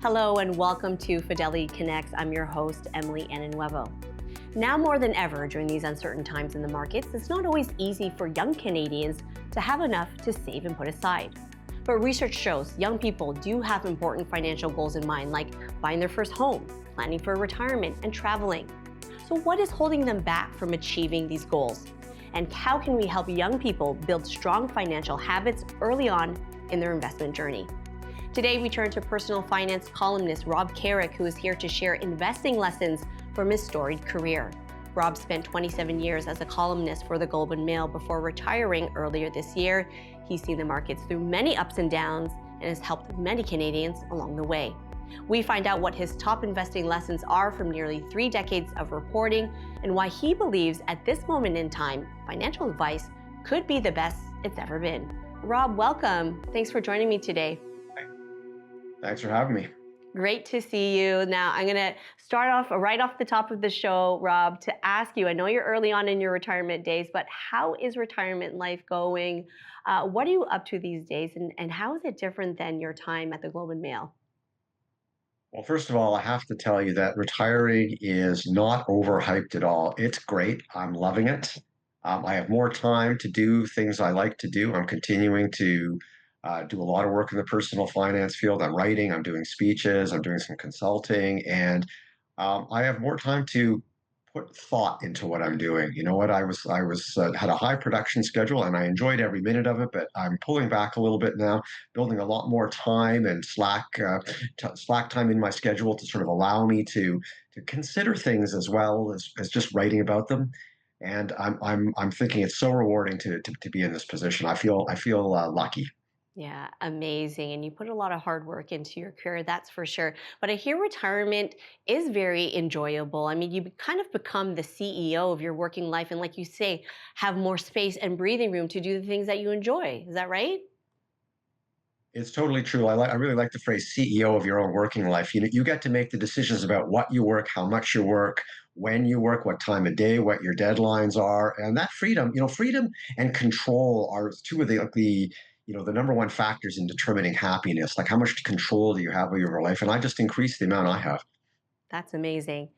Hello and welcome to Fidelity Connects. I'm your host, Emily Enenuevo. Now more than ever during these uncertain times in the markets, it's not always easy for young Canadians to have enough to save and put aside. But research shows young people do have important financial goals in mind, like buying their first home, planning for retirement, and traveling. So what is holding them back from achieving these goals? And how can we help young people build strong financial habits early on in their investment journey? Today, we turn to personal finance columnist Rob Carrick, who is here to share investing lessons from his storied career. Rob spent 27 years as a columnist for the Globe and Mail before retiring earlier this year. He's seen the markets through many ups and downs and has helped many Canadians along the way. We find out what his top investing lessons are from nearly 3 decades of reporting and why he believes at this moment in time, financial advice could be the best it's ever been. Rob, welcome. Thanks for joining me today. Thanks for having me. Great to see you. Now, I'm going to start off right off the top of the show, Rob, to ask you, I know you're early on in your retirement days, but how is retirement life going? What are you up to these days, and how is it different than your time at the Globe and Mail? Well, first of all, I have to tell you that retiring is not overhyped at all. It's great. I'm loving it. I have more time to do things I like to do. I'm continuing to do a lot of work in the personal finance field. I'm writing, I'm doing speeches, I'm doing some consulting, and I have more time to put thought into what I'm doing. You know what? I was had a high production schedule, and I enjoyed every minute of it. But I'm pulling back a little bit now, building a lot more time and slack time in my schedule to sort of allow me to consider things as well as just writing about them. And I'm thinking it's so rewarding to be in this position. I feel lucky. Yeah, amazing. And you put a lot of hard work into your career, that's for sure. But I hear retirement is very enjoyable. I mean, you kind of become the CEO of your working life. And like you say, have more space and breathing room to do the things that you enjoy. Is that right? It's totally true. I really like the phrase CEO of your own working life. You get to make the decisions about what you work, how much you work, when you work, what time of day, what your deadlines are, and that freedom. Freedom and control are two of the number one factors in determining happiness. Like how much control do you have over your life? And I just increase the amount I have. That's amazing.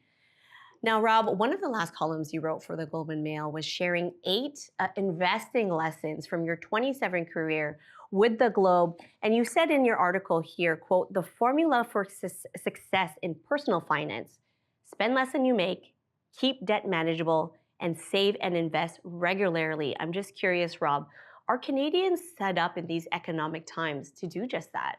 Now, Rob, one of the last columns you wrote for the Globe and Mail was sharing 8 investing lessons from your 27 career with the Globe. And you said in your article here, quote, the formula for success in personal finance: spend less than you make, keep debt manageable, and save and invest regularly. I'm just curious, Rob, are Canadians set up in these economic times to do just that?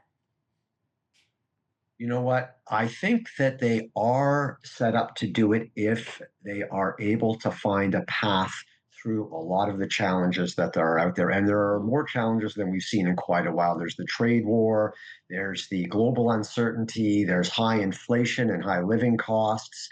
You know what? I think that they are set up to do it if they are able to find a path through a lot of the challenges that are out there. And there are more challenges than we've seen in quite a while. There's the trade war, there's the global uncertainty, there's high inflation and high living costs.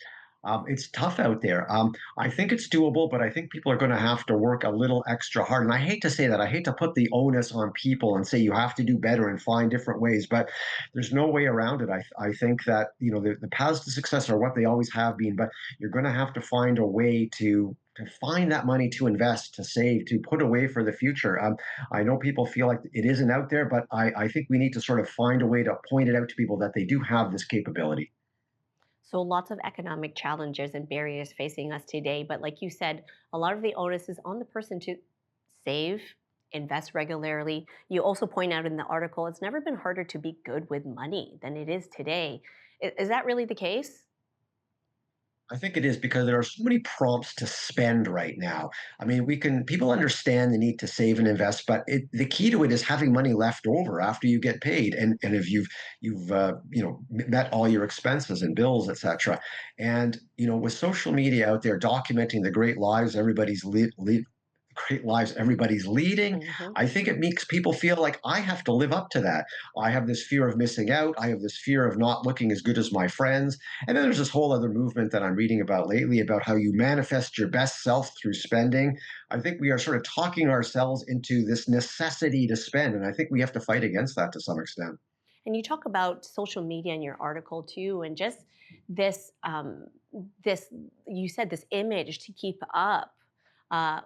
It's tough out there. I think it's doable, but I think people are going to have to work a little extra hard. And I hate to say that. I hate to put the onus on people and say you have to do better and find different ways, but there's no way around it. I think that the paths to success are what they always have been, but you're going to have to find a way to find that money to invest, to save, to put away for the future. I know people feel like it isn't out there, but I think we need to sort of find a way to point it out to people that they do have this capability. So lots of economic challenges and barriers facing us today. But like you said, a lot of the onus is on the person to save, invest regularly. You also point out in the article, it's never been harder to be good with money than it is today. Is that really the case? I think it is because there are so many prompts to spend right now. I mean, people understand the need to save and invest, but the key to it is having money left over after you get paid, and if you've met all your expenses and bills, etc. And with social media out there documenting the great lives everybody's leading. Hmm. I think it makes people feel like I have to live up to that. I have this fear of missing out. I have this fear of not looking as good as my friends. And then there's this whole other movement that I'm reading about lately about how you manifest your best self through spending. I think we are sort of talking ourselves into this necessity to spend. And I think we have to fight against that to some extent. And you talk about social media in your article too, and just this, this you said this image to keep up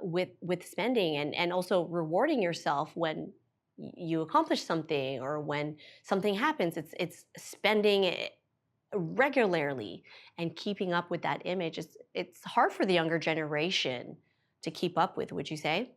with spending and also rewarding yourself when you accomplish something or when something happens, it's spending it regularly and keeping up with that image. It's hard for the younger generation to keep up with, would you say?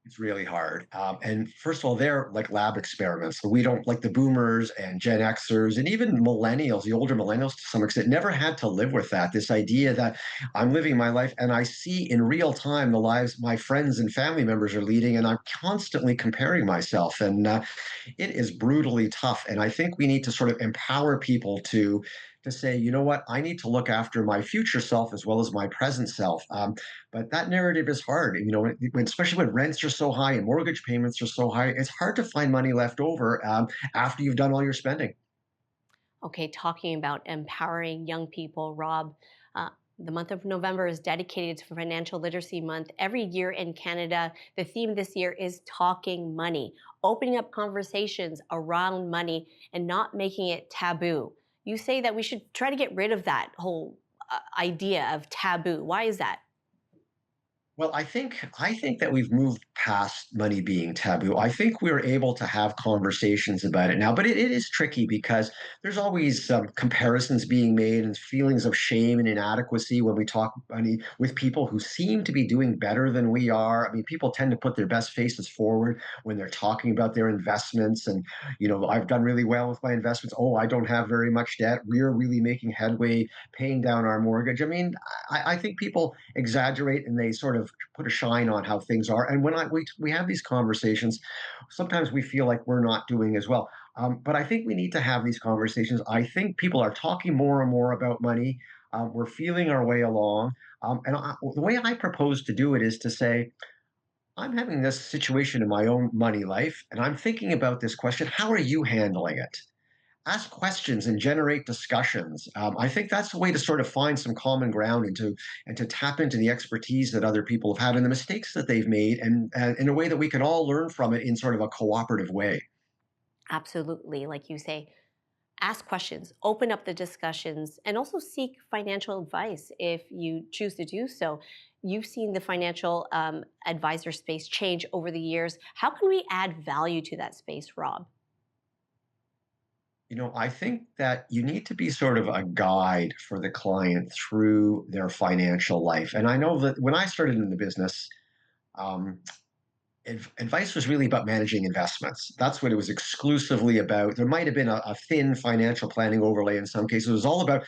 It's really hard. And first of all, they're like lab experiments. So we don't like the boomers and Gen Xers and even millennials, the older millennials to some extent, never had to live with that. This idea that I'm living my life and I see in real time the lives my friends and family members are leading, and I'm constantly comparing myself. And it is brutally tough. And I think we need to sort of empower people to say, you know what, I need to look after my future self as well as my present self. But that narrative is hard. You know, especially when rents are so high and mortgage payments are so high, it's hard to find money left over after you've done all your spending. Okay, talking about empowering young people, Rob, the month of November is dedicated to Financial Literacy Month. Every year in Canada, the theme this year is talking money, opening up conversations around money and not making it taboo. You say that we should try to get rid of that whole idea of taboo. Why is that? Well, I think that we've moved past money being taboo. I think we're able to have conversations about it now, but it is tricky because there's always comparisons being made and feelings of shame and inadequacy when we talk money with people who seem to be doing better than we are. I mean, people tend to put their best faces forward when they're talking about their investments, and I've done really well with my investments. Oh, I don't have very much debt. We're really making headway paying down our mortgage. I mean, I think people exaggerate and they sort of put a shine on how things are. And when we have these conversations, sometimes we feel like we're not doing as well. But I think we need to have these conversations. I think people are talking more and more about money. We're feeling our way along. The way I propose to do it is to say, I'm having this situation in my own money life, and I'm thinking about this question. How are you handling it? Ask questions and generate discussions. I think that's the way to sort of find some common ground and to tap into the expertise that other people have had and the mistakes that they've made, and in a way that we can all learn from it in sort of a cooperative way. Absolutely. Like you say, ask questions, open up the discussions, and also seek financial advice if you choose to do so. You've seen the financial advisor space change over the years. How can we add value to that space, Rob? I think that you need to be sort of a guide for the client through their financial life. And I know that when I started in the business, um, advice was really about managing investments. That's what it was exclusively about. There might have been a thin financial planning overlay in some cases. It was all about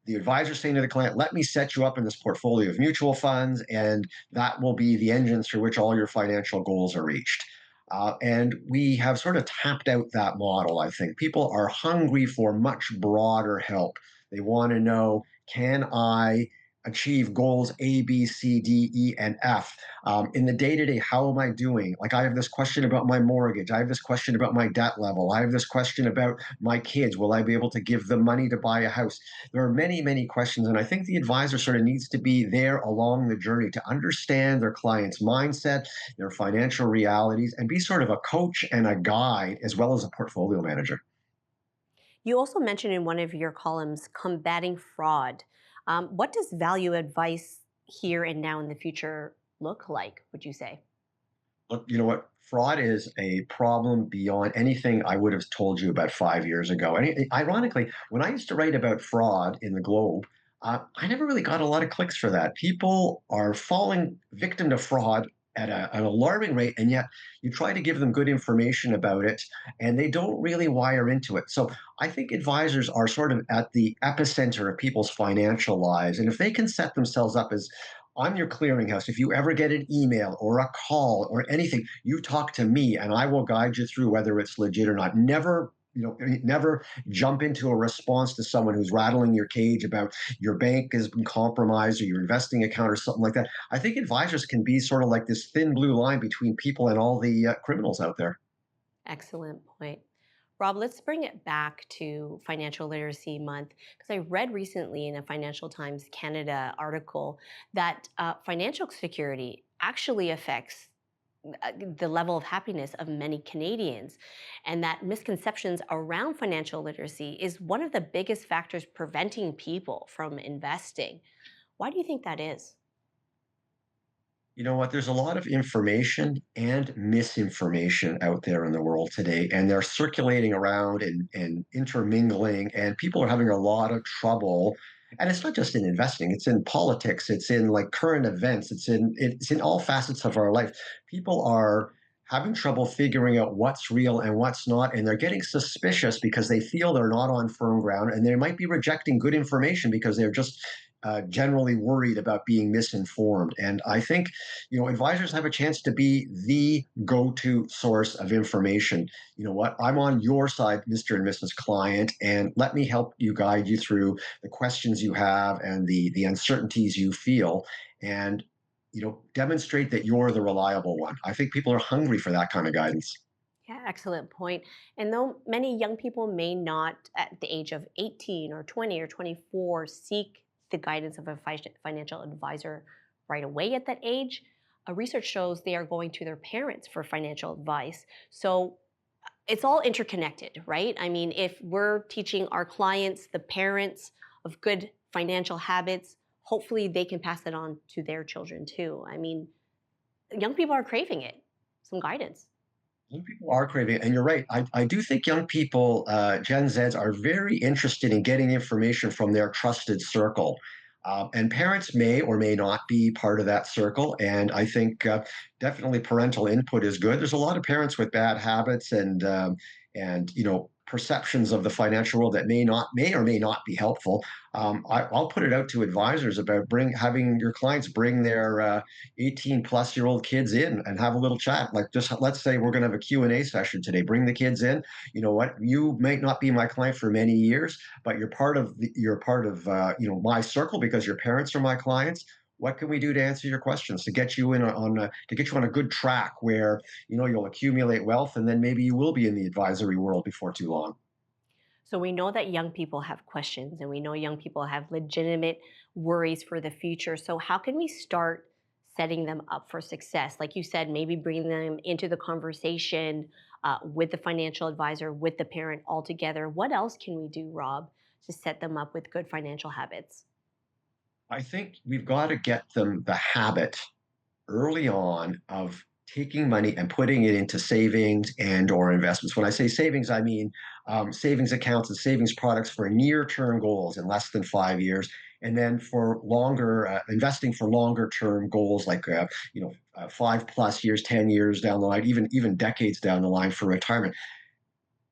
the advisor saying to the client, let me set you up in this portfolio of mutual funds, and that will be the engine through which all your financial goals are reached. And we have sort of tapped out that model, I think. People are hungry for much broader help. They want to know, can I achieve goals A, B, C, D, E, and F? In the day to day, how am I doing? Like, I have this question about my mortgage. I have this question about my debt level. I have this question about my kids. Will I be able to give them money to buy a house? There are many, many questions. And I think the advisor sort of needs to be there along the journey to understand their client's mindset, their financial realities, and be sort of a coach and a guide as well as a portfolio manager. You also mentioned in one of your columns combating fraud. What does value advice here and now in the future look like, would you say? Look, you know what? Fraud is a problem beyond anything I would have told you about 5 years ago. And ironically, when I used to write about fraud in the Globe, I never really got a lot of clicks for that. People are falling victim to fraud at an alarming rate, and yet you try to give them good information about it, and they don't really wire into it. So I think advisors are sort of at the epicenter of people's financial lives, and if they can set themselves up as I'm your clearinghouse. If you ever get an email or a call or anything, you talk to me and I will guide you through whether it's legit or not. Never jump into a response to someone who's rattling your cage about your bank has been compromised or your investing account or something like that. I think advisors can be sort of like this thin blue line between people and all the criminals out there. Excellent point. Rob, let's bring it back to Financial Literacy Month because I read recently in a Financial Times Canada article that financial security actually affects the level of happiness of many Canadians, and that misconceptions around financial literacy is one of the biggest factors preventing people from investing. Why do you think that is? You know what? There's a lot of information and misinformation out there in the world today, and they're circulating around and intermingling, and people are having a lot of trouble. And it's not just in investing, it's in politics, it's in like current events, it's in all facets of our life. People are having trouble figuring out what's real and what's not, and they're getting suspicious because they feel they're not on firm ground, and they might be rejecting good information because they're just generally worried about being misinformed. And I think advisors have a chance to be the go-to source of information. You know what? I'm on your side, Mr. and Mrs. Client, and let me help you guide you through the questions you have and the uncertainties you feel, and demonstrate that you're the reliable one. I think people are hungry for that kind of guidance. Yeah, excellent point. And though many young people may not, at the age of 18 or 20 or 24, seek the guidance of a financial advisor right away at that age, research shows they are going to their parents for financial advice. So it's all interconnected, right? I mean, if we're teaching our clients, the parents, of good financial habits, hopefully they can pass it on to their children too. I mean, young people are craving it, some guidance. Young people are craving it, and you're right. I do think young people, Gen Zs, are very interested in getting information from their trusted circle. And parents may or may not be part of that circle. And I think definitely parental input is good. There's a lot of parents with bad habits and perceptions of the financial world that may or may not be helpful. I'll put it out to advisors about having your clients bring their 18 plus year old kids in and have a little chat. Like, just let's say we're going to have a Q&A session today. Bring the kids in. You know what? You may not be my client for many years, but you're part of my circle because your parents are my clients. What can we do to answer your questions, to get you on a good track where you'll accumulate wealth, and then maybe you will be in the advisory world before too long. So we know that young people have questions and we know young people have legitimate worries for the future. So how can we start setting them up for success? Like you said, maybe bringing them into the conversation with the financial advisor, with the parent all together. What else can we do, Rob, to set them up with good financial habits? I think we've got to get them the habit early on of taking money and putting it into savings and or investments. When I say savings, I mean savings accounts and savings products for near-term goals in less than 5 years, and then for longer investing for longer-term goals like 5 plus years, 10 years down the line, even decades down the line for retirement.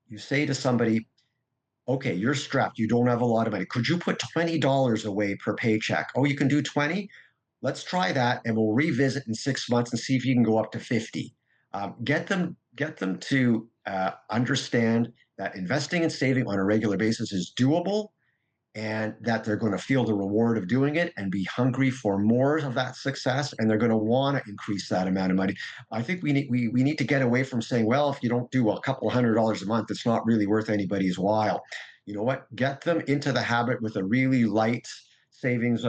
You say to somebody, okay, you're strapped. You don't have a lot of money. Could you put $20 away per paycheck? Oh, you can do 20? Let's try that, and we'll revisit in 6 months and see if you can go up to 50. Get them to understand that investing and saving on a regular basis is doable, and that they're going to feel the reward of doing it and be hungry for more of that success, and they're going to want to increase that amount of money. I think we need to get away from saying, well, if you don't do a couple of $100 a month, it's not really worth anybody's while. You know what? Get them into the habit with a really light savings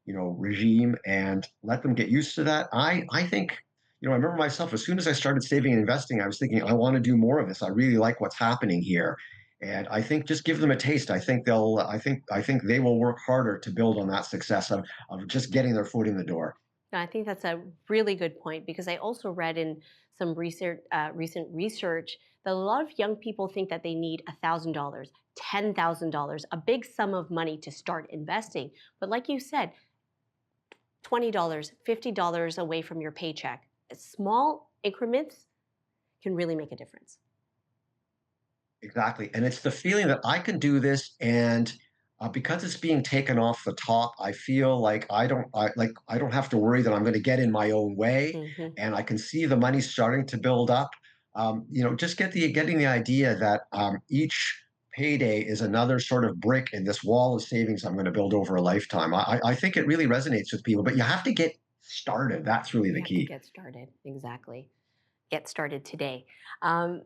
regime, and let them get used to that. I think I remember myself, as soon as I started saving and investing, I was thinking, I want to do more of this. I really like what's happening here. And I think just give them a taste. I think they will work harder to build on that success of just getting their foot in the door. I think that's a really good point because I also read in some recent research that a lot of young people think that they need $1,000, $10,000, a big sum of money to start investing. But like you said, $20, $50 away from your paycheck, small increments can really make a difference. Exactly. And it's the feeling that I can do this, and because it's being taken off the top, I feel like I don't have to worry that I'm going to get in my own way, Hmm. and I can see the money starting to build up. Just getting the idea that each payday is another sort of brick in this wall of savings I'm going to build over a lifetime. I think it really resonates with people, but you have to get started. That's really You the have to key. get started. Exactly. Get started today. Um,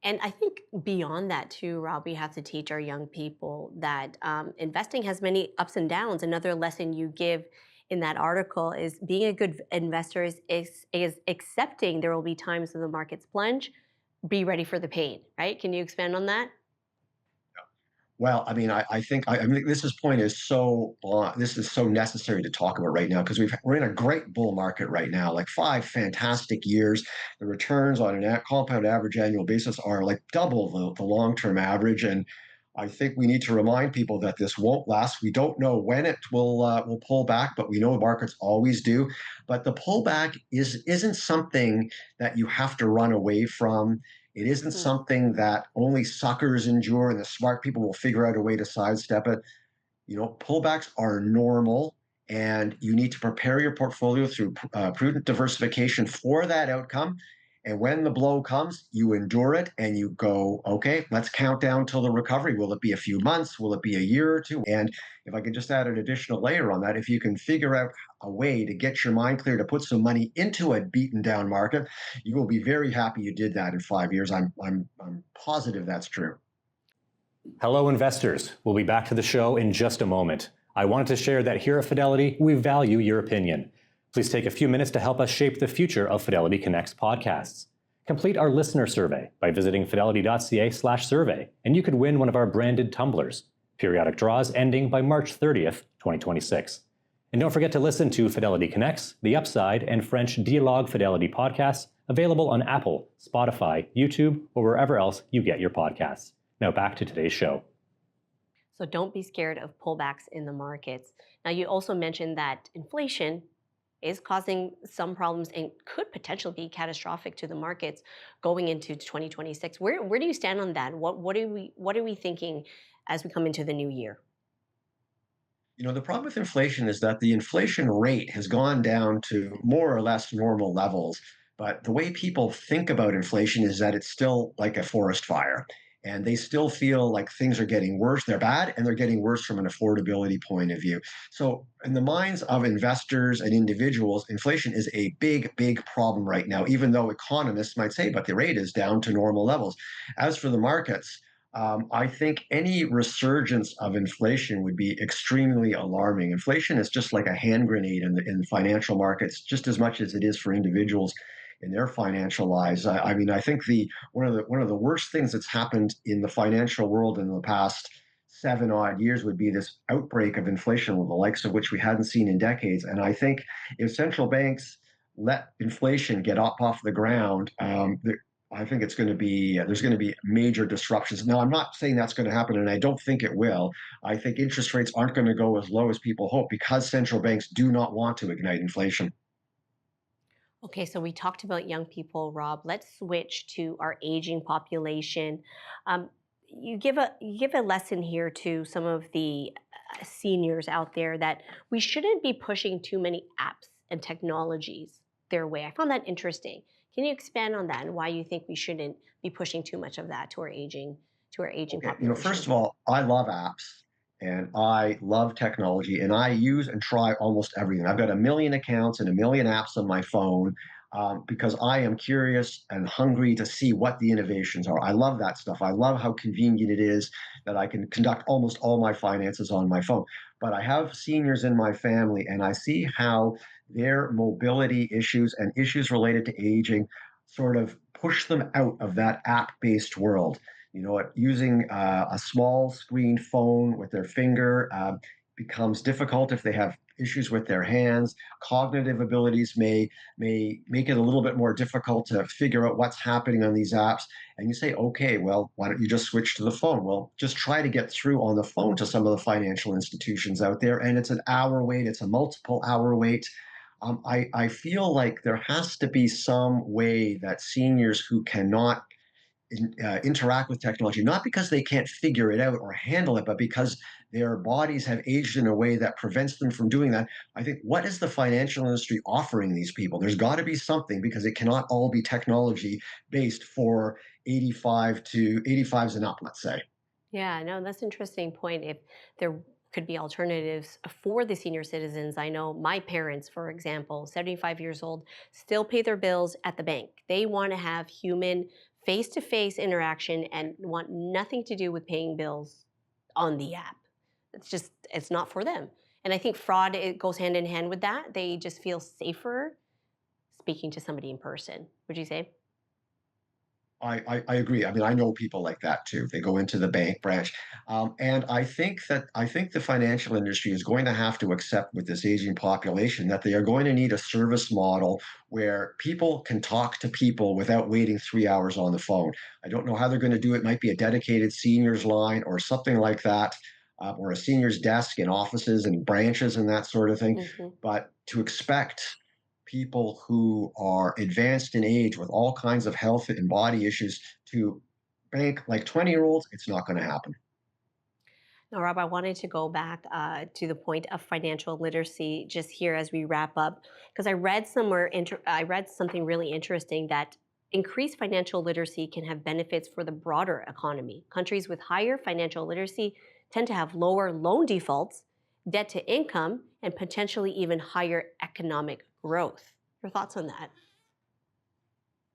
And I think beyond that too, Rob, we have to teach our young people that investing has many ups and downs. Another lesson you give in that article is being a good investor is accepting there will be times when the markets plunge. Be ready for the pain, right? Can you expand on that? Well, I mean, I mean, this is so necessary to talk about right now because we're in a great bull market right now, like 5 fantastic years. The returns on an compound average annual basis are like double the long-term average, and I think we need to remind people that this won't last. We don't know when it will pull back, but we know markets always do. But the pullback isn't something that you have to run away from. It isn't Mm. something that only suckers endure and the smart people will figure out a way to sidestep it. Pullbacks are normal, and you need to prepare your portfolio through prudent diversification for that outcome. And when the blow comes, you endure it and you go, okay, let's count down till the recovery. Will it be a few months? Will it be a year or two? And if I could just add an additional layer on that, if you can figure out a way to get your mind clear to put some money into a beaten down market, you will be very happy you did that in 5 years. I'm positive that's true. Hello, investors. We'll be back to the show in just a moment. I wanted to share that here at Fidelity, we value your opinion. Please take a few minutes to help us shape the future of Fidelity Connect's podcasts. Complete our listener survey by visiting fidelity.ca/survey, and you could win one of our branded tumblers. Periodic draws ending by March 30th, 2026. And don't forget to listen to Fidelity Connects, The Upside, and French Dialogue Fidelity podcasts, available on Apple, Spotify, YouTube, or wherever else you get your podcasts. Now back to today's show. So don't be scared of pullbacks in the markets. Now, you also mentioned that inflation is causing some problems and could potentially be catastrophic to the markets going into 2026. Where do you stand on that? What are we thinking as we come into the new year? The problem with inflation is that the inflation rate has gone down to more or less normal levels. But the way people think about inflation is that it's still like a forest fire. And they still feel like things are getting worse. They're bad and they're getting worse from an affordability point of view. So, in the minds of investors and individuals, inflation is a big, big problem right now, even though economists might say, but the rate is down to normal levels. As for the markets, I think any resurgence of inflation would be extremely alarming. Inflation is just like a hand grenade in financial markets, just as much as it is for individuals in their financial lives. I mean, I think the one of the worst things that's happened in the financial world in the past 7 odd years would be this outbreak of inflation, the likes of which we hadn't seen in decades. And I think if central banks let inflation get up off the ground, I think it's going to be there's going to be major disruptions. Now, I'm not saying that's going to happen, and I don't think it will. I think interest rates aren't going to go as low as people hope because central banks do not want to ignite inflation. Okay, so we talked about young people, Rob. Let's switch to our aging population. Um, you give a lesson here to some of the seniors out there that we shouldn't be pushing too many apps and technologies their way. I found that interesting. Can you expand on that and why you think we shouldn't be pushing too much of that to our aging Okay, population? first of all, I love apps and I love technology and I use and try almost everything. I've got a million accounts and a million apps on my phone because I am curious and hungry to see what the innovations are. I love that stuff. I love how convenient it is that I can conduct almost all my finances on my phone. But I have seniors in my family and I see how their mobility issues and issues related to aging sort of push them out of that app-based world. Using a small screen phone with their finger becomes difficult if they have issues with their hands. Cognitive abilities may make it a little bit more difficult to figure out what's happening on these apps. And you say, okay, well, why don't you just switch to the phone? Well, just try to get through on the phone to some of the financial institutions out there, and it's an hour wait. It's a multiple hour wait. I feel like there has to be some way that seniors who cannot interact with technology, not because they can't figure it out or handle it, but because their bodies have aged in a way that prevents them from doing that. I think, what is the financial industry offering these people? There's got to be something because it cannot all be technology based for 85s and up, let's say. Yeah, no, that's an interesting point. If there could be alternatives for the senior citizens, I know my parents, for example, 75 years old, still pay their bills at the bank. They want to have human face to face interaction and want nothing to do with paying bills on the app. It's not for them. And I think fraud, it goes hand in hand with that. They just feel safer speaking to somebody in person. Would you say? I agree. I mean, I know people like that too. They go into the bank branch, and I think the financial industry is going to have to accept with this aging population that they are going to need a service model where people can talk to people without waiting 3 hours on the phone. I don't know how they're going to do it. It might be a dedicated seniors line or something like that, or a seniors desk in offices and branches and that sort of thing. Mhm. But to expect people who are advanced in age with all kinds of health and body issues to bank like 20-year-olds, it's not going to happen. Now, Rob, I wanted to go back to the point of financial literacy just here as we wrap up, because I read something really interesting that increased financial literacy can have benefits for the broader economy. Countries with higher financial literacy tend to have lower loan defaults, debt to income, and potentially even higher economic growth. Your thoughts on that?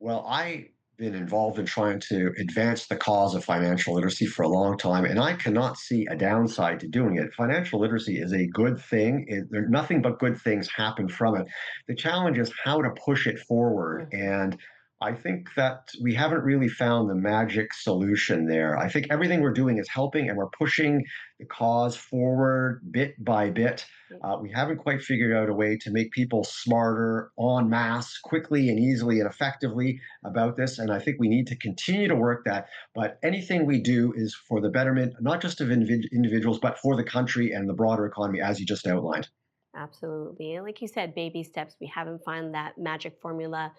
Well, I've been involved in trying to advance the cause of financial literacy for a long time, and I cannot see a downside to doing it. Financial literacy is a good thing. Nothing but good things happen from it. The challenge is how to push it forward. Mhm. And I think that we haven't really found the magic solution there. I think everything we're doing is helping and we're pushing the cause forward bit by bit. We haven't quite figured out a way to make people smarter en masse, quickly and easily and effectively about this. And I think we need to continue to work that. But anything we do is for the betterment, not just of individuals, but for the country and the broader economy, as you just outlined. Absolutely. And like you said, baby steps. We haven't found that magic formula.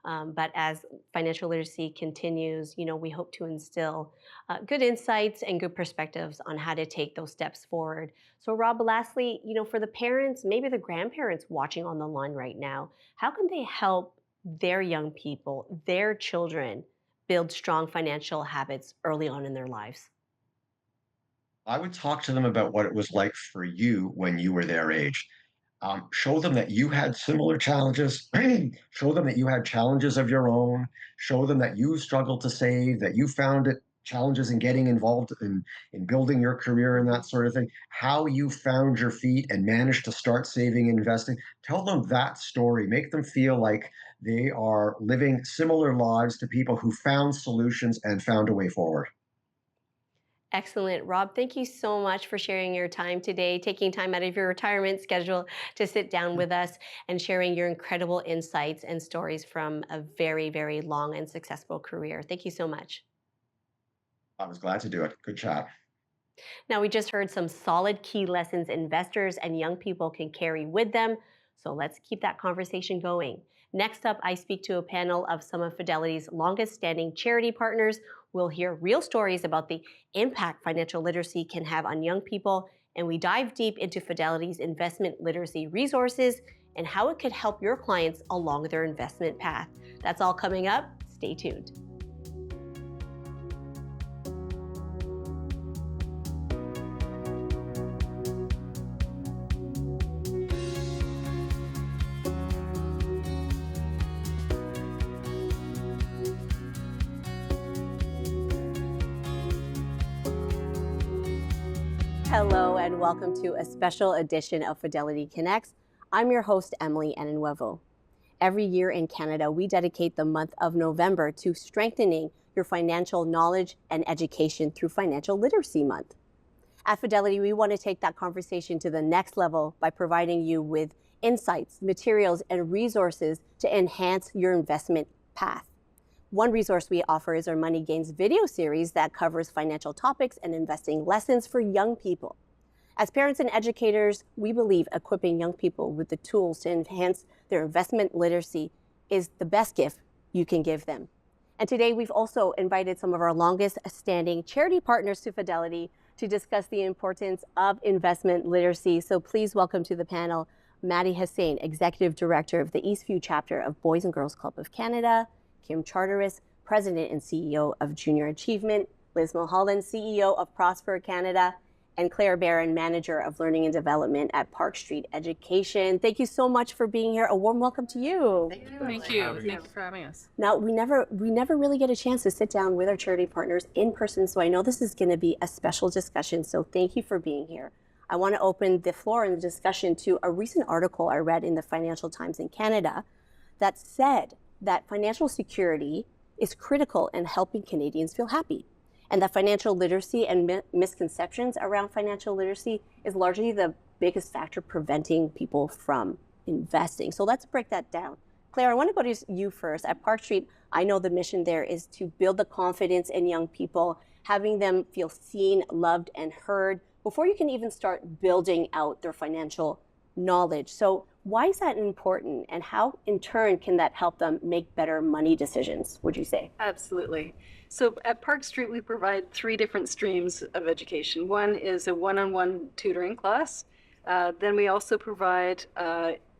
But as financial literacy continues, we hope to instill good insights and good perspectives on how to take those steps forward. So, Rob, lastly, for the parents, maybe the grandparents watching on the line right now, how can they help their young people, their children, build strong financial habits early on in their lives? I would talk to them about what it was like for you when you were their age. Show them that you had similar challenges. Show them that you had challenges of your own. Show them that you struggled to save, that you found it challenges in getting involved in building your career and that Mhm. sort of thing. How you found your feet and managed to start saving and investing. Tell them that story. Make them feel like they are living similar lives to people who found solutions and found a way forward. Excellent. Rob, thank you so much for sharing your time today, taking time out of your retirement schedule to sit down with us and sharing your incredible insights and stories from a very, very long and successful career. Thank you so much. I was glad to do it. Good chat. Now, we just heard some solid key lessons investors and young people can carry with them. So let's keep that conversation going. Next up, I speak to a panel of some of Fidelity's longest standing charity partners. We'll hear real stories about the impact financial literacy can have on young people, and we dive deep into Fidelity's investment literacy resources and how it could help your clients along their investment path. That's all coming up. Stay tuned. Hello, and welcome to a special edition of Fidelity Connects. I'm your host, Emily Enenuevo. Every year in Canada, we dedicate the month of November to strengthening your financial knowledge and education through Financial Literacy Month. At Fidelity, we want to take that conversation to the next level by providing you with insights, materials, and resources to enhance your investment path. One resource we offer is our Money Gains video series that covers financial topics and investing lessons for young people. As parents and educators, we believe equipping young people with the tools to enhance their investment literacy is the best gift you can give them. And today we've also invited some of our longest standing charity partners to Fidelity to discuss the importance of investment literacy. So please welcome to the panel, Maddie Hussain, Executive Director of the Eastview Chapter of Boys and Girls Club of Canada, Kim Charteris, President and CEO of Junior Achievement, Liz Mulholland, CEO of Prosper Canada, and Claire Barron, Manager of Learning and Development at Park Street Education. Thank you so much for being here. A warm welcome to you. Thank you. Thank you for having us. Now, we never really get a chance to sit down with our charity partners in person, so I know this is going to be a special discussion, so thank you for being here. I want to open the floor in the discussion to a recent article I read in the Financial Times in Canada that said that financial security is critical in helping Canadians feel happy. And that financial literacy and misconceptions around financial literacy is largely the biggest factor preventing people from investing. So let's break that down. Claire, I want to go to you first. At Park Street, I know the mission there is to build the confidence in young people, having them feel seen, loved, and heard before you can even start building out their financial knowledge. So why is that important, and how in turn can that help them make better money decisions, would you say? Absolutely. So at Park Street, we provide 3 different streams of education. One is a one-on-one tutoring class. Then we also provide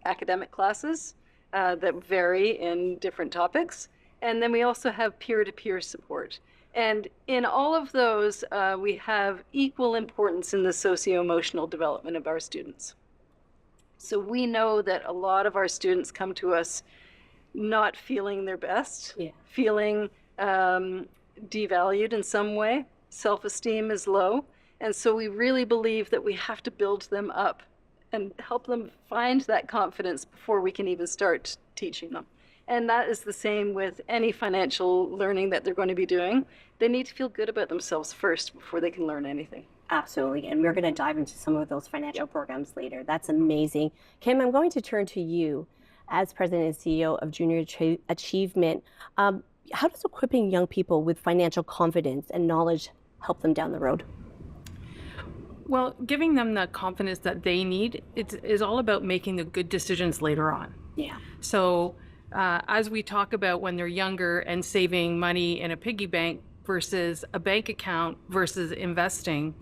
academic classes that vary in different topics. And then we also have peer-to-peer support. And in all of those, we have equal importance in the socio-emotional development of our students. So we know that a lot of our students come to us not feeling their best, feeling devalued in some way. Self-esteem is low. And so we really believe that we have to build them up and help them find that confidence before we can even start teaching them. And that is the same with any financial learning that they're going to be doing. They need to feel good about themselves first before they can learn anything. Absolutely. And we're going to dive into some of those financial programs later. That's amazing. Kim, I'm going to turn to you as president and CEO of Junior Achievement. How does equipping young people with financial confidence and knowledge help them down the road? Well, giving them the confidence that they need is all about making the good decisions later on. Yeah. So as we talk about when they're younger and saving money in a piggy bank versus a bank account versus investing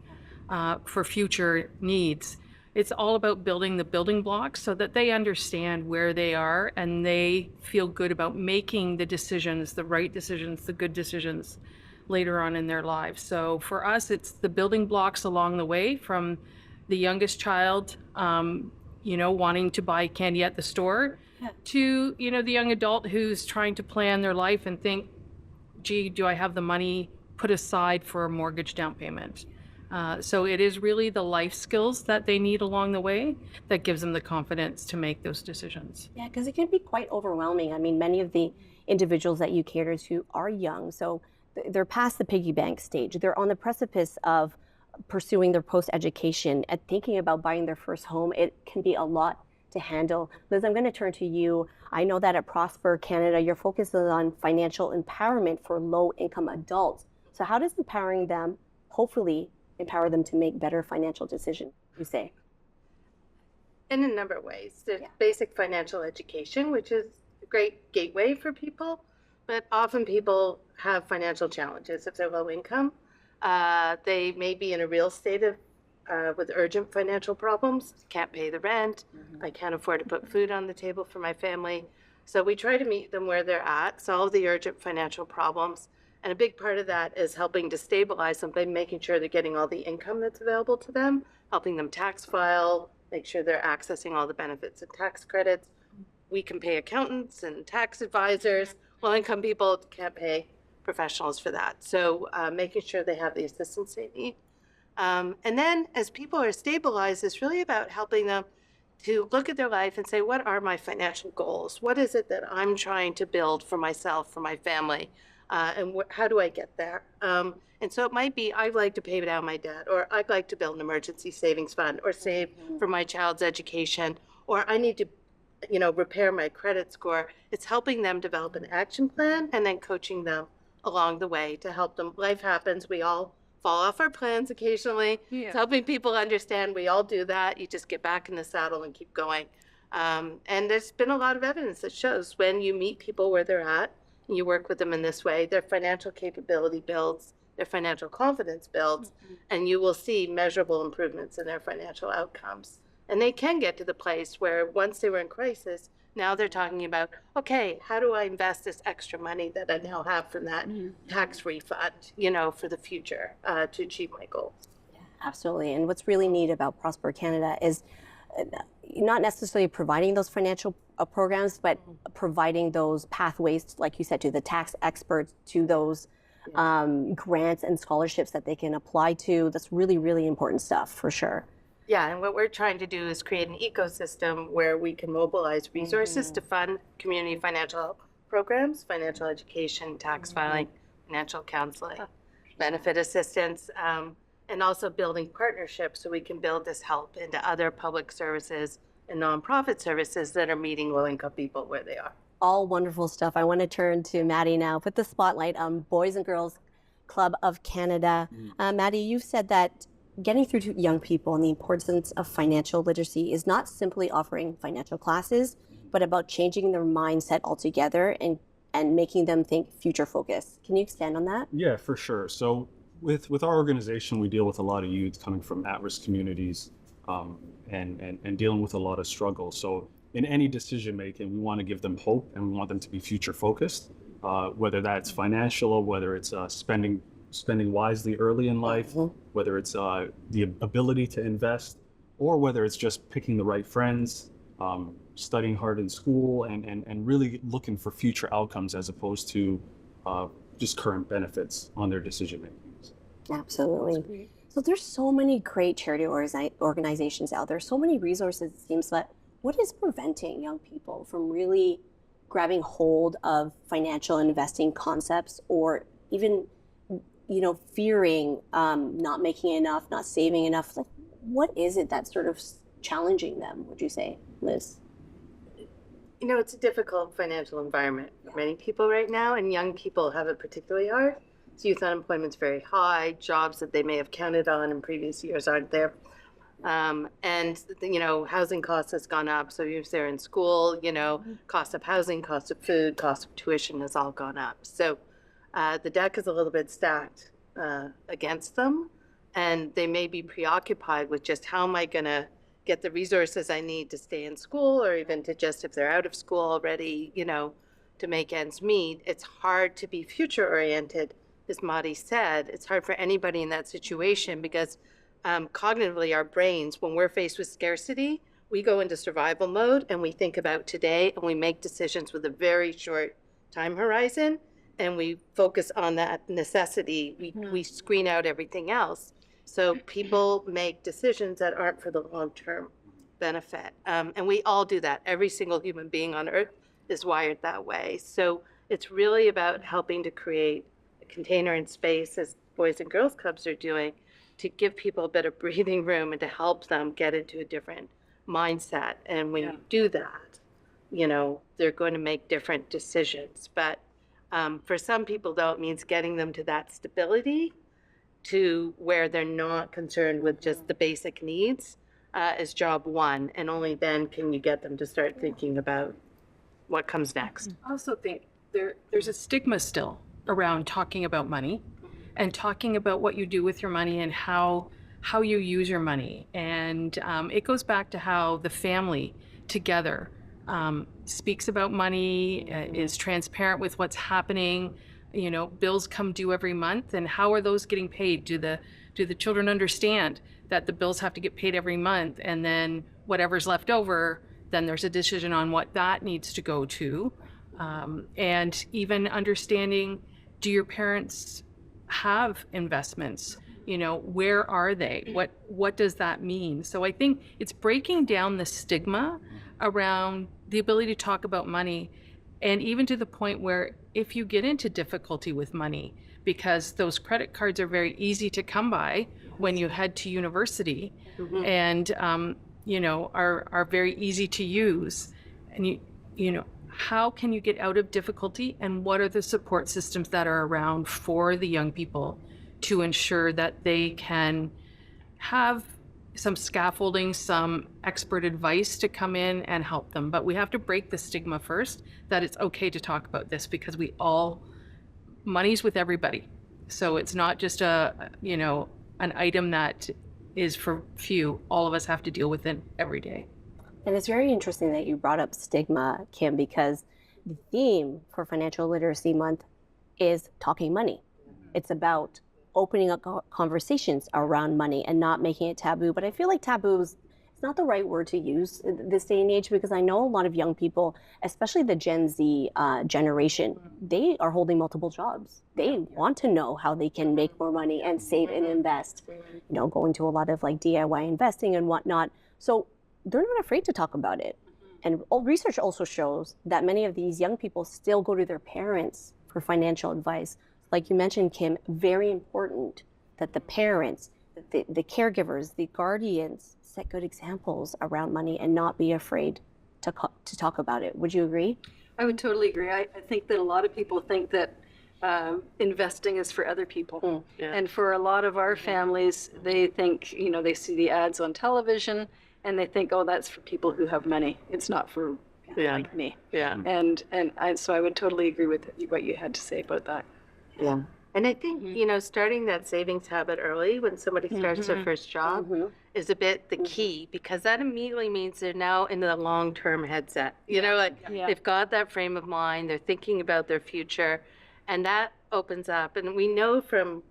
for future needs, it's all about building the building blocks so that they understand where they are and they feel good about making the decisions, the right decisions, the good decisions later on in their lives. So for us, it's the building blocks along the way, from the youngest child, wanting to buy candy at the store, to, the young adult who's trying to plan their life and think, gee, do I have the money put aside for a mortgage down payment? So it is really the life skills that they need along the way that gives them the confidence to make those decisions. Yeah, because it can be quite overwhelming. I mean, many of the individuals that you cater to are young, so they're past the piggy bank stage. They're on the precipice of pursuing their post-education and thinking about buying their first home. It can be a lot to handle. Liz, I'm going to turn to you. I know that at Prosper Canada, your focus is on financial empowerment for low-income adults. So how does empowering them, hopefully, empower them to make better financial decisions, you say? In a number of ways. There's basic financial education, which is a great gateway for people, but often people have financial challenges if they're low income. They may be in a real state of with urgent financial problems. Can't pay the rent. I can't afford to put food on the table for my family. So we try to meet them where they're at, solve the urgent financial problems. And a big part of that is helping to stabilize them by making sure they're getting all the income that's available to them, helping them tax file, make sure they're accessing all the benefits and tax credits. We can pay accountants and tax advisors. Low-income people can't pay professionals for that. So making sure they have the assistance they need. And then as people are stabilized, it's really about helping them to look at their life and say, what are my financial goals? What is it that I'm trying to build for myself, for my family? And how do I get there? And so it might be, I'd like to pay down my debt, or I'd like to build an emergency savings fund, or save for my child's education, or I need to, repair my credit score. It's helping them develop an action plan and then coaching them along the way to help them. Life happens. We all fall off our plans occasionally. Yeah. It's helping people understand we all do that. You just get back in the saddle and keep going. And there's been a lot of evidence that shows when you meet people where they're at, and you work with them in this way, their financial capability builds, their financial confidence builds, and you will see measurable improvements in their financial outcomes. And they can get to the place where once they were in crisis, now they're talking about, okay, how do I invest this extra money that I now have from that tax refund, for the future to achieve my goals? Yeah, absolutely. And what's really neat about Prosper Canada is not necessarily providing those financial programs, but providing those pathways, like you said, to the tax experts, to those grants and scholarships that they can apply to. That's really, really important stuff, for sure. Yeah, and what we're trying to do is create an ecosystem where we can mobilize resources to fund community financial programs, financial education, tax filing, financial counseling, benefit assistance, and also building partnerships so we can build this help into other public services and nonprofit services that are meeting low-income people where they are. All wonderful stuff. I want to turn to Maddie now, put the spotlight on Boys and Girls Club of Canada. Maddie, you've said that getting through to young people and the importance of financial literacy is not simply offering financial classes, but about changing their mindset altogether and making them think future focused. Can you expand on that? Yeah, for sure. So with our organization, we deal with a lot of youth coming from at-risk communities and dealing with a lot of struggle. So in any decision making, we want to give them hope and we want them to be future focused, whether that's financial or whether it's spending wisely early in life, whether it's the ability to invest, or whether it's just picking the right friends, studying hard in school, and really looking for future outcomes as opposed to just current benefits on their decision making. Absolutely. So there's so many great charity organizations out there, so many resources, it seems, but what is preventing young people from really grabbing hold of financial investing concepts, or even, fearing not making enough, not saving enough? Like, what is it that's sort of challenging them, would you say, Liz? It's a difficult financial environment for many people right now, and young people have it particularly hard. So youth unemployment's very high, jobs that they may have counted on in previous years aren't there. Housing costs has gone up. So if they're in school, cost of housing, cost of food, cost of tuition has all gone up. So the deck is a little bit stacked against them, and they may be preoccupied with just how am I going to get the resources I need to stay in school, or even to just, if they're out of school already, to make ends meet. It's hard to be future oriented. As Madi said, it's hard for anybody in that situation because cognitively, our brains, when we're faced with scarcity, we go into survival mode and we think about today and we make decisions with a very short time horizon, and we focus on that necessity. We screen out everything else. So people make decisions that aren't for the long-term benefit. And we all do that. Every single human being on earth is wired that way. So it's really about helping to create container and space, as Boys and Girls Clubs are doing, to give people a bit of breathing room and to help them get into a different mindset. And when you do that, they're going to make different decisions. But for some people, though, it means getting them to that stability, to where they're not concerned with just the basic needs is job one. And only then can you get them to start thinking about what comes next. I also think there's a stigma still around talking about money and talking about what you do with your money and how you use your money. And it goes back to how the family together speaks about money, is transparent with what's happening. Bills come due every month, and how are those getting paid? Do the children understand that the bills have to get paid every month, and then whatever's left over, then there's a decision on what that needs to go to. And even understanding, do your parents have investments? Where are they? What does that mean? So I think it's breaking down the stigma around the ability to talk about money, and even to the point where if you get into difficulty with money, because those credit cards are very easy to come by when you head to university, and are very easy to use, and how can you get out of difficulty, and what are the support systems that are around for the young people to ensure that they can have some scaffolding, some expert advice to come in and help them. But we have to break the stigma first, that it's okay to talk about this, because money's with everybody. So it's not just an item that is for few. All of us have to deal with it every day. And it's very interesting that you brought up stigma, Kim, because the theme for Financial Literacy Month is talking money. It's about opening up conversations around money and not making it taboo. But I feel like taboo is not the right word to use this day and age, because I know a lot of young people, especially the Gen Z generation, they are holding multiple jobs. They want to know how they can make more money and save and invest, go into a lot of like DIY investing and whatnot. So they're not afraid to talk about it. And all research also shows that many of these young people still go to their parents for financial advice. Like you mentioned, Kim, very important that the parents, the caregivers, the guardians set good examples around money and not be afraid to talk about it. Would you agree? I would totally agree. I think that a lot of people think that investing is for other people. And for a lot of our families, they think, they see the ads on television and they think, oh, that's for people who have money. It's not for people like me. So I would totally agree with what you had to say about that. And I think, starting that savings habit early when somebody starts their first job is a bit the key, because that immediately means they're now in the long-term headset. They've got that frame of mind, they're thinking about their future, and that opens up. And we know from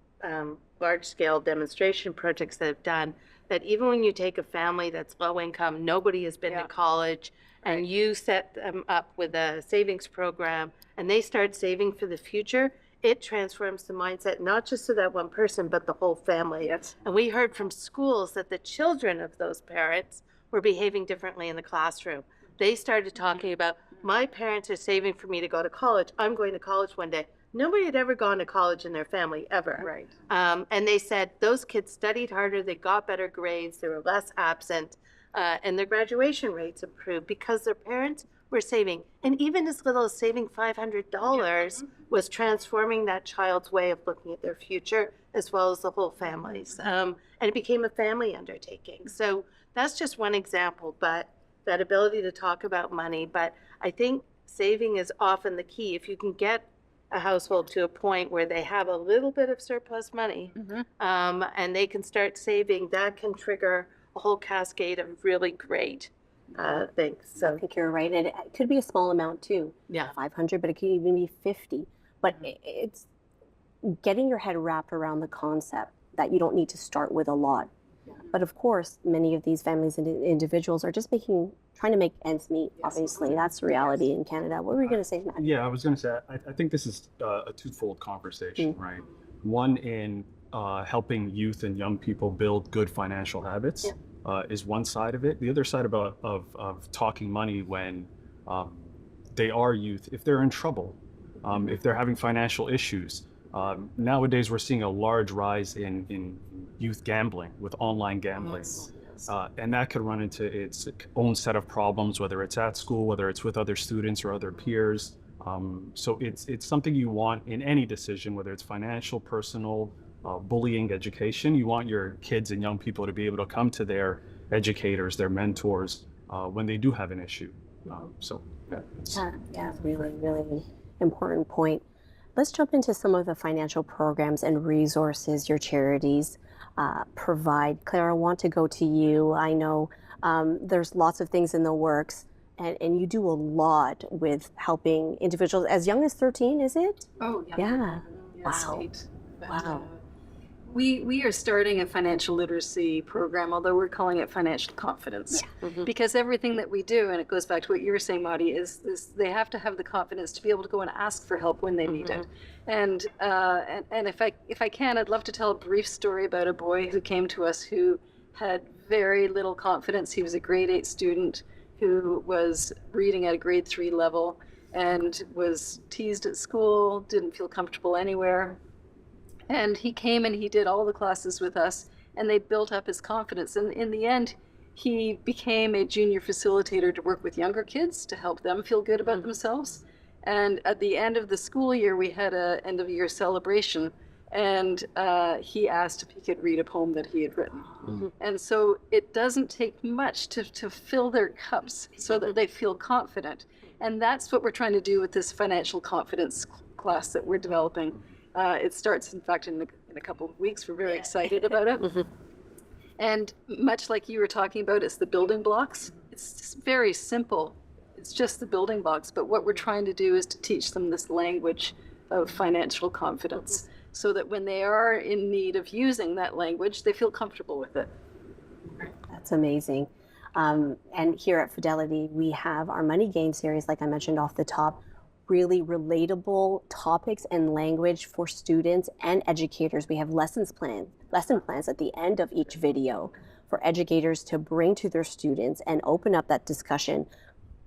large-scale demonstration projects that have done that even when you take a family that's low income, nobody has been to college, and you set them up with a savings program, and they start saving for the future, it transforms the mindset, not just of that one person, but the whole family. And we heard from schools that the children of those parents were behaving differently in the classroom. They started talking about, my parents are saving for me to go to college. I'm going to college one day. Nobody had ever gone to college in their family, ever. And they said those kids studied harder, they got better grades, they were less absent, and their graduation rates improved because their parents were saving. And even as little as saving $500 was transforming that child's way of looking at their future, as well as the whole family's. And it became a family undertaking. So that's just one example, but that ability to talk about money. But I think saving is often the key. If you can get a household to a point where they have a little bit of surplus money, and they can start saving, that can trigger a whole cascade of really great things. So I think you're right. And it could be a small amount too. 500, but it could even be 50. But it's getting your head wrapped around the concept that you don't need to start with a lot. But of course, many of these families and individuals are just trying to make ends meet. Obviously, that's the reality in Canada. What were you going to say, Matt? Yeah, I was going to say, I think this is a twofold conversation, right? One in helping youth and young people build good financial habits is one side of it. The other side of talking money when they are youth, if they're in trouble, if they're having financial issues. Nowadays, we're seeing a large rise in youth gambling with online gambling. And that could run into its own set of problems, whether it's at school, whether it's with other students or other peers. So it's something you want in any decision, whether it's financial, personal, bullying, education. You want your kids and young people to be able to come to their educators, their mentors, when they do have an issue. Really, really important point. Let's jump into some of the financial programs and resources your charities provide. Claire, I want to go to you. I know there's lots of things in the works, and you do a lot with helping individuals as young as 13, is it? Oh, yeah. Yes, Wow. Kate. Wow. We are starting a financial literacy program, although we're calling it financial confidence, because everything that we do, and it goes back to what you were saying, Maudie, is they have to have the confidence to be able to go and ask for help when they need it. And if I can, I'd love to tell a brief story about a boy who came to us who had very little confidence. He was a grade 8 student who was reading at a grade 3 level and was teased at school, didn't feel comfortable anywhere. And he came and he did all the classes with us, and they built up his confidence. And in the end, he became a junior facilitator to work with younger kids to help them feel good about themselves. And at the end of the school year, we had an end of year celebration, and he asked if he could read a poem that he had written. And so it doesn't take much to fill their cups so that they feel confident. And that's what we're trying to do with this financial confidence class that we're developing. It starts, in fact, in a couple of weeks. We're very excited about it. And much like you were talking about, it's the building blocks. It's just very simple. It's just the building blocks. But what we're trying to do is to teach them this language of financial confidence so that when they are in need of using that language, they feel comfortable with it. That's amazing. And here at Fidelity, we have our Money Game series, like I mentioned off the top, really relatable topics and language for students and educators. We have lesson plans at the end of each video for educators to bring to their students and open up that discussion.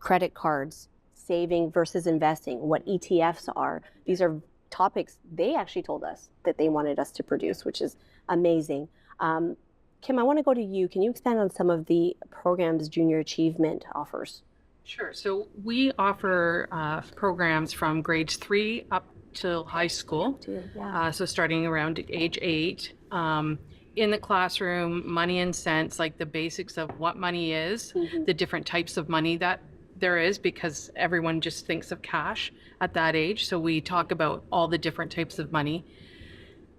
credit cards, saving versus investing, what ETFs are. These are topics they actually told us that they wanted us to produce, which is amazing. Kim, I want to go to you. Can you expand on some of the programs Junior Achievement offers? Sure. So we offer programs from grades 3 up till high school. So starting around age 8. In the classroom, money and cents, like the basics of what money is, the different types of money that there is, because everyone just thinks of cash at that age. So we talk about all the different types of money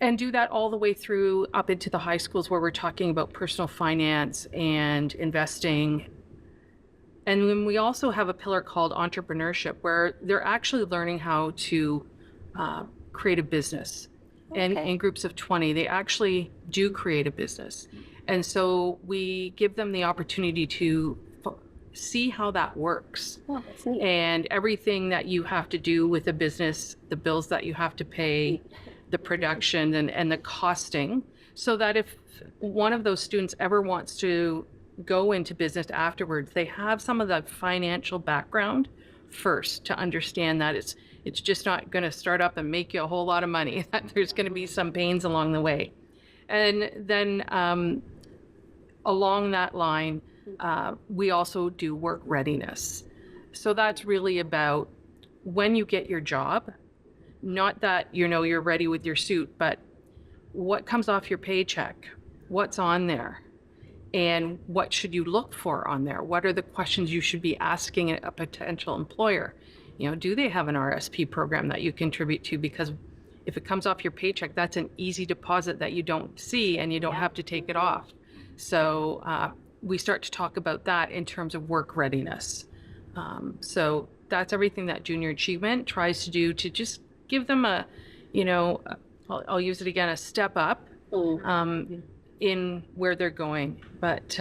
and do that all the way through up into the high schools, where we're talking about personal finance and investing. And then we also have a pillar called entrepreneurship, where they're actually learning how to create a business. And in groups of 20, they actually do create a business. And so we give them the opportunity to see how that works. Oh, that's neat. And everything that you have to do with a business, the bills that you have to pay, the production and the costing, so that if one of those students ever wants to go into business afterwards, they have some of the financial background first to understand that it's just not going to start up and make you a whole lot of money, that there's going to be some pains along the way. And then along that line, we also do work readiness. So that's really about when you get your job, not that you're ready with your suit, but what comes off your paycheck, what's on there, and what should you look for on there? What are the questions you should be asking a potential employer? Do they have an RSP program that you contribute to? Because if it comes off your paycheck, that's an easy deposit that you don't see and you don't have to take it off. So we start to talk about that in terms of work readiness. So that's everything that Junior Achievement tries to do, to just give them I'll use it again, a step up in where they're going. But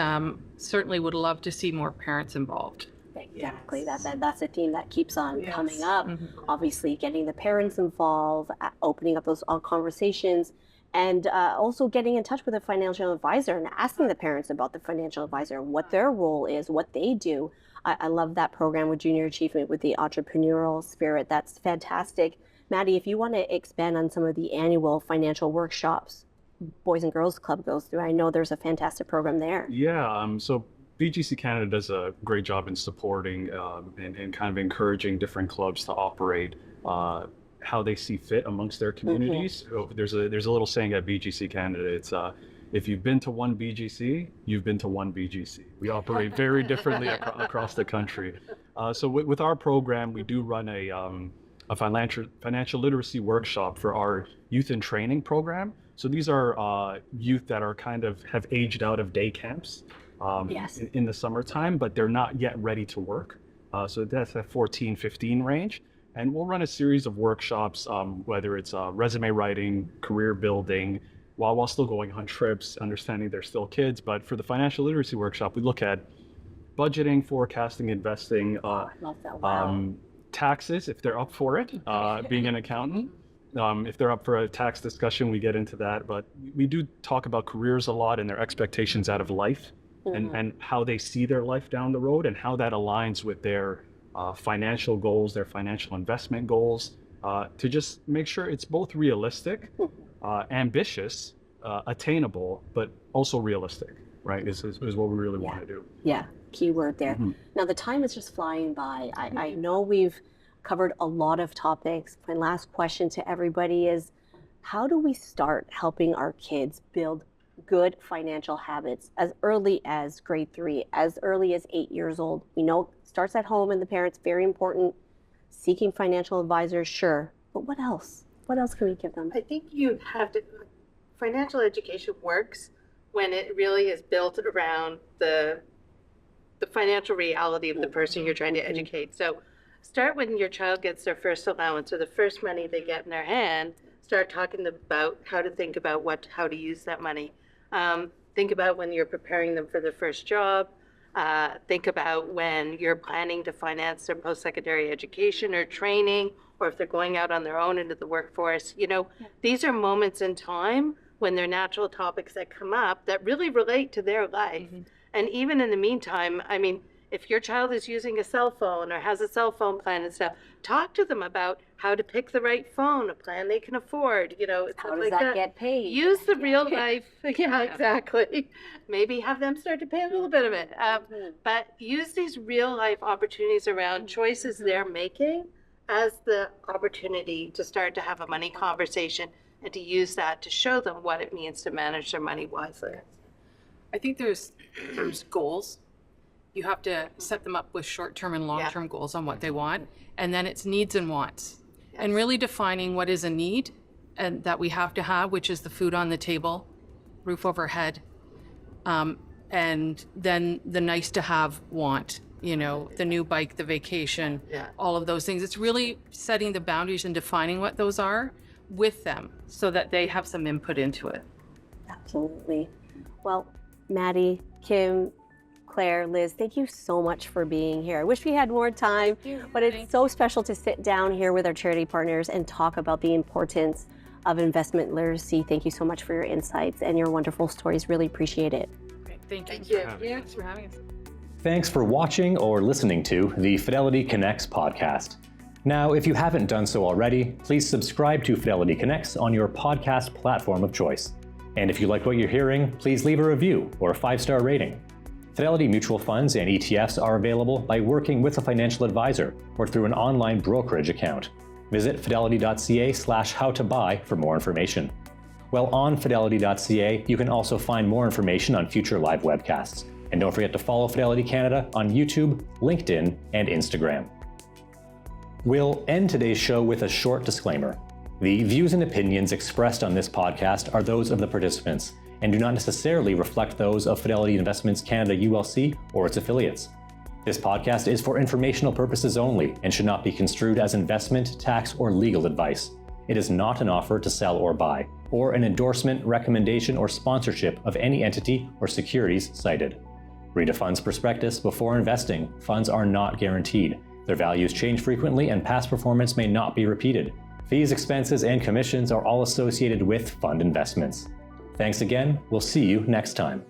certainly would love to see more parents involved. Exactly. That's a theme that keeps on coming up. Obviously, getting the parents involved, opening up those conversations, and also getting in touch with a financial advisor and asking the parents about the financial advisor, what their role is, what they do. I love that program with Junior Achievement, with the entrepreneurial spirit. That's fantastic. Maddie, if you want to expand on some of the annual financial workshops Boys and Girls Club goes through, I know there's a fantastic program there. Yeah, so BGC Canada does a great job in supporting and kind of encouraging different clubs to operate how they see fit amongst their communities. So there's a little saying at BGC Canada. It's if you've been to one BGC, you've been to one BGC. We operate very differently across the country. So with our program, we do run a financial literacy workshop for our youth in training program. So these are youth that are have aged out of day camps in the summertime, but they're not yet ready to work. So that's a 14, 15 range. And we'll run a series of workshops, whether it's resume writing, career building, while still going on trips, understanding they're still kids. But for the financial literacy workshop, we look at budgeting, forecasting, investing, taxes, if they're up for it, being an accountant. If they're up for a tax discussion, we get into that. But we do talk about careers a lot and their expectations out of life, and how they see their life down the road, and how that aligns with their financial goals, their financial investment goals, to just make sure it's both realistic, ambitious, attainable, but also realistic, right, is what we really want to do. Yeah, key word there. Now, the time is just flying by. I know we've covered a lot of topics. My last question to everybody is, how do we start helping our kids build good financial habits as early as grade 3, as early as 8 years old? We know it starts at home and the parents, very important. Seeking financial advisors, sure. But what else? What else can we give them? I think you have to, financial education works when it really is built around the financial reality of the person you're trying to educate. So start when your child gets their first allowance or the first money they get in their hand. Start talking about how to think about how to use that money. Think about when you're preparing them for their first job. Think about when you're planning to finance their post-secondary education or training, or if they're going out on their own into the workforce. These are moments in time when there are natural topics that come up that really relate to their life. And even in the meantime, if your child is using a cell phone or has a cell phone plan and stuff, talk to them about how to pick the right phone, a plan they can afford, How does that get paid? Use the real life. Yeah, exactly. Maybe have them start to pay a little bit of it. But use these real life opportunities around choices they're making as the opportunity to start to have a money conversation and to use that to show them what it means to manage their money wisely. I think there's goals. You have to set them up with short-term and long-term goals on what they want. And then it's needs and wants. Yes. And really defining what is a need and that we have to have, which is the food on the table, roof over head, and then the nice to have want, the new bike, the vacation, all of those things. It's really setting the boundaries and defining what those are with them so that they have some input into it. Absolutely. Well, Maddie, Kim, Claire, Liz, thank you so much for being here. I wish we had more time, but it's so special to sit down here with our charity partners and talk about the importance of investment literacy. Thank you so much for your insights and your wonderful stories. Really appreciate it. Great. Thank you. Thanks for having us. Thanks for watching or listening to the Fidelity Connects podcast. Now, if you haven't done so already, please subscribe to Fidelity Connects on your podcast platform of choice. And if you like what you're hearing, please leave a review or a 5-star rating. Fidelity mutual funds and ETFs are available by working with a financial advisor or through an online brokerage account. Visit fidelity.ca/how-to-buy for more information. While on fidelity.ca, you can also find more information on future live webcasts. And don't forget to follow Fidelity Canada on YouTube, LinkedIn, and Instagram. We'll end today's show with a short disclaimer. The views and opinions expressed on this podcast are those of the participants and do not necessarily reflect those of Fidelity Investments Canada ULC or its affiliates. This podcast is for informational purposes only and should not be construed as investment, tax, or legal advice. It is not an offer to sell or buy, or an endorsement, recommendation, or sponsorship of any entity or securities cited. Read a fund's prospectus before investing. Funds are not guaranteed. Their values change frequently and past performance may not be repeated. Fees, expenses, and commissions are all associated with fund investments. Thanks again. We'll see you next time.